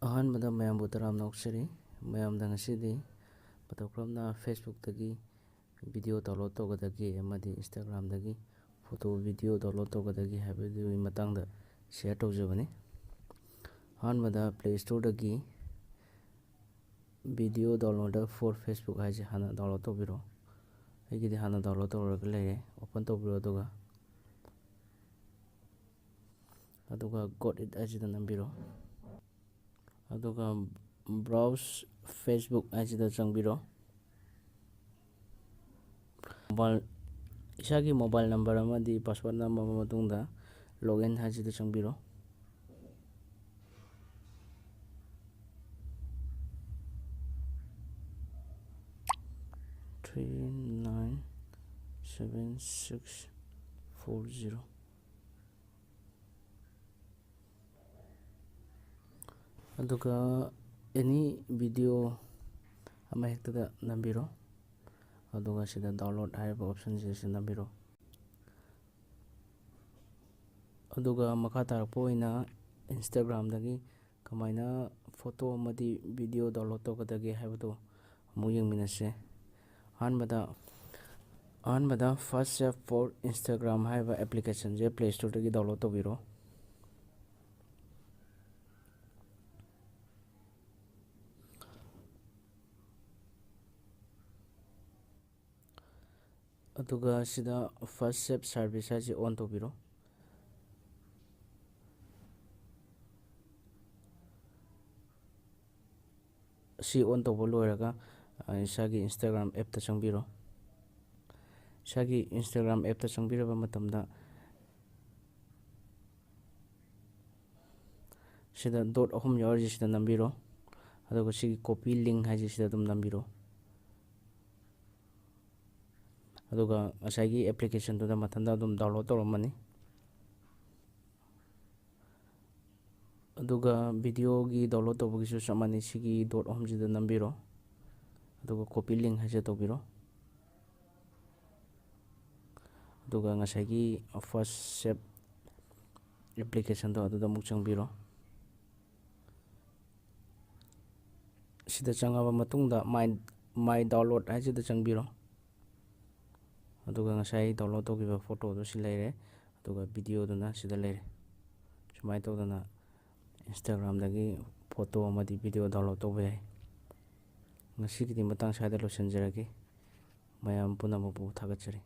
ꯑꯍꯥꯟꯕꯗ ꯃꯌꯥꯝꯕꯨ ꯇꯔꯥꯝꯅ ꯑꯣꯛꯆꯔꯤ ꯃꯌꯥꯝꯗ ꯉꯁꯤꯗꯤ ꯃꯇꯧ ꯀꯔꯝꯅ ꯐꯦꯁꯕꯨꯛꯇꯒꯤ ꯚꯤꯗꯤꯑꯣ ꯗꯥꯎꯟꯂꯣꯗ ꯇꯧꯒꯗꯒꯦ ꯑꯃꯗꯤ ꯏꯟꯁꯇꯥꯒ꯭ꯔꯥꯝꯗꯒꯤ ꯐꯣꯇꯣ ꯚꯤꯗꯤꯑꯣ ꯗꯥꯎꯟꯂꯣꯗ ꯇꯧꯒꯗꯒꯦ ꯍꯥꯏꯕꯗꯨꯒꯤ ꯃꯇꯥꯡꯗ ꯁꯦꯌꯔ ꯇꯧꯖꯕꯅꯤ꯫ ꯑꯍꯥꯟꯕꯗ ꯄ꯭ꯂꯦ ꯁ꯭ꯇꯣꯔꯗꯒꯤ ꯚꯤꯗꯤꯑꯣ ꯗꯥꯎꯟꯂꯣꯗꯔ ꯐꯣꯔ ꯐꯦꯁꯕꯨꯛ ꯍꯥꯏꯁꯦ ꯍꯥꯟꯅ ꯗꯥꯎꯟꯂꯣꯗ ꯇꯧꯕꯤꯔꯣ꯫ ꯑꯩꯒꯤꯗꯤ ꯍꯥꯟꯅ ꯗꯥꯎꯟꯂꯣꯗ ꯇꯧꯔꯒ ꯂꯩꯔꯦ꯫ ꯑꯣꯄꯟ ꯇꯧꯕꯤꯔꯣ ꯑꯗꯨꯒ ꯒꯣꯠ ꯏꯠ ꯍꯥꯏꯁꯤꯗ ꯅꯝꯕꯤꯔꯣ꯫ ꯑꯗꯨꯒ ꯕ꯭ꯔꯥꯎꯁ ꯐꯦꯁꯕꯨꯛ ꯍꯥꯏꯁꯤꯗ ꯆꯪꯕꯤꯔꯣ꯫ ꯏꯁꯥꯒꯤ ꯃꯣꯕꯥꯏꯜ ꯅꯝꯕꯔ ꯑꯃꯗꯤ ꯄꯥꯁꯋꯥꯔꯗ ꯅꯝꯃꯕ ꯃꯇꯨꯡꯗ ꯂꯣꯒꯏꯟ ꯍꯥꯏꯁꯤꯗ ꯆꯪꯕꯤꯔꯣ꯫ Three nine seven six four zero ꯑꯗꯨꯒ ꯑꯦꯅꯤ ꯚꯤꯗꯤꯑꯣ ꯑꯃꯍꯦꯛꯇꯗ ꯅꯝꯕꯤꯔꯣ꯫ ꯑꯗꯨꯒ ꯁꯤꯗ ꯗꯥꯎꯟꯂꯣꯗ ꯍꯥꯏꯔꯤꯕ ꯑꯣꯞꯁꯟꯁꯦ ꯁꯤꯗ ꯅꯝꯕꯤꯔꯣ꯫ ꯑꯗꯨꯒ ꯃꯈꯥ ꯇꯥꯔꯛꯄ ꯑꯣꯏꯅ ꯏꯟꯁꯇꯥꯒ꯭ꯔꯥꯝꯗꯒꯤ ꯀꯃꯥꯏꯅ ꯐꯣꯇꯣ ꯑꯃꯗꯤ ꯚꯤꯗꯤꯑꯣ ꯗꯥꯎꯟꯂꯣꯗ ꯇꯧꯒꯗꯒꯦ ꯍꯥꯏꯕꯗꯨ ꯑꯃꯨꯛ ꯌꯦꯡꯃꯤꯟꯅꯁꯦ꯫ ꯑꯍꯥꯟꯕꯗ ꯐꯥꯔꯁ ꯁ꯭ꯇꯦꯞ ꯐꯣꯔ ꯏꯟꯁꯇꯥꯒ꯭ꯔꯥꯝ ꯍꯥꯏꯕ ꯑꯦꯄ꯭ꯂꯤꯀꯦꯁꯟꯁꯦ ꯄ꯭ꯂꯦ ꯁ꯭ꯇꯣꯔꯗꯒꯤ ꯗꯥꯎꯟꯂꯣꯗ ꯇꯧꯕꯤꯔꯣ꯫ ꯑꯗꯨꯒ ꯁꯤꯗ ꯐꯥꯔꯁ ꯁ꯭ꯇꯦꯞ ꯁꯥꯔꯚꯤꯁ ꯍꯥꯏꯁꯦ ꯑꯣꯟ ꯇꯧꯕꯤꯔꯣ꯫ ꯁꯤ ꯑꯣꯟ ꯇꯧꯕ ꯂꯣꯏꯔꯒ ꯏꯁꯥꯒꯤ ꯏꯟꯁꯇꯥꯒ꯭ꯔꯥꯝ ꯑꯦꯞꯇ ꯆꯪꯕꯤꯔꯣ꯫ ꯏꯁꯥꯒꯤ ꯏꯟꯁꯇꯥꯒ꯭ꯔꯥꯝ ꯑꯦꯞꯇ ꯆꯪꯕꯤꯔꯕ ꯃꯇꯝꯗ ꯁꯤꯗ ꯗꯣꯠ ꯑꯍꯨꯝ ꯌꯥꯎꯔꯤꯁꯦ ꯁꯤꯗ ꯅꯝꯕꯤꯔꯣ꯫ ꯑꯗꯨꯒ ꯁꯤꯒꯤ ꯀꯣꯄꯤ ꯂꯤꯡ ꯍꯥꯏꯁꯦ ꯁꯤꯗ ꯑꯗꯨꯝ ꯅꯝꯕꯤꯔꯣ꯫ ꯑꯗꯨꯒ ꯉꯁꯥꯏꯒꯤ ꯑꯦꯄ꯭ꯂꯤꯀꯦꯁꯟꯗꯨꯗ ꯃꯊꯟꯇ ꯑꯗꯨꯝ ꯗꯥꯎꯟꯂꯣꯗ ꯇꯧꯔꯝꯃꯅꯤ꯫ ꯑꯗꯨꯒ ꯚꯤꯗꯤꯑꯣꯒꯤ ꯗꯥꯎꯟꯂꯣꯗ ꯇꯧꯕꯒꯤꯁꯨ ꯆꯞ ꯃꯥꯟꯅꯩ꯫ ꯁꯤꯒꯤ ꯗꯣꯠ ꯑꯍꯨꯝꯁꯤꯗ ꯅꯝꯕꯤꯔꯣ꯫ ꯑꯗꯨꯒ ꯀꯣꯄꯤ ꯂꯤꯡ ꯍꯥꯏꯁꯦ ꯇꯧꯕꯤꯔꯣ꯫ ꯑꯗꯨꯒ ꯉꯁꯥꯏꯒꯤ ꯐꯥꯔꯁ ꯁ꯭ꯇꯦꯞ ꯑꯦꯄ꯭ꯂꯤꯀꯦꯁꯟꯗꯣ ꯑꯗꯨꯗ ꯑꯃꯨꯛ ꯆꯪꯕꯤꯔꯣ꯫ ꯁꯤꯗ ꯆꯪꯉꯕ ꯃꯇꯨꯡꯗ ꯃꯥꯏ ꯗꯥꯎꯟꯂꯣꯗ ꯍꯥꯏꯁꯤꯗ ꯆꯪꯕꯤꯔꯣ꯫ ꯑꯗꯨꯒ ꯉꯁꯥꯏ ꯗꯥꯎꯟꯂꯣꯗ ꯇꯧꯈꯤꯕ ꯐꯣꯇꯣꯗꯨ ꯁꯤ ꯂꯩꯔꯦ꯫ ꯑꯗꯨꯒ ꯚꯤꯗꯤꯑꯣꯗꯨꯅ ꯁꯤꯗ ꯂꯩꯔꯦ꯫ ꯁꯨꯃꯥꯏꯅ ꯇꯧꯗꯅ ꯏꯟꯁꯇꯥꯒ꯭ꯔꯥꯝꯗꯒꯤ ꯐꯣꯇꯣ ꯑꯃꯗꯤ ꯚꯤꯗꯤꯑꯣ ꯗꯥꯎꯟꯂꯣꯗ ꯇꯧꯕ ꯌꯥꯏ꯫ ꯉꯁꯤꯒꯤꯗꯤ ꯃꯇꯥꯡ ꯁ꯭ꯋꯥꯏꯗ ꯂꯣꯏꯁꯤꯟꯖꯔꯒꯦ꯫ ꯃꯌꯥꯝ ꯄꯨꯝꯅꯃꯛꯄꯨ ꯊꯥꯒꯠꯆꯔꯤ꯫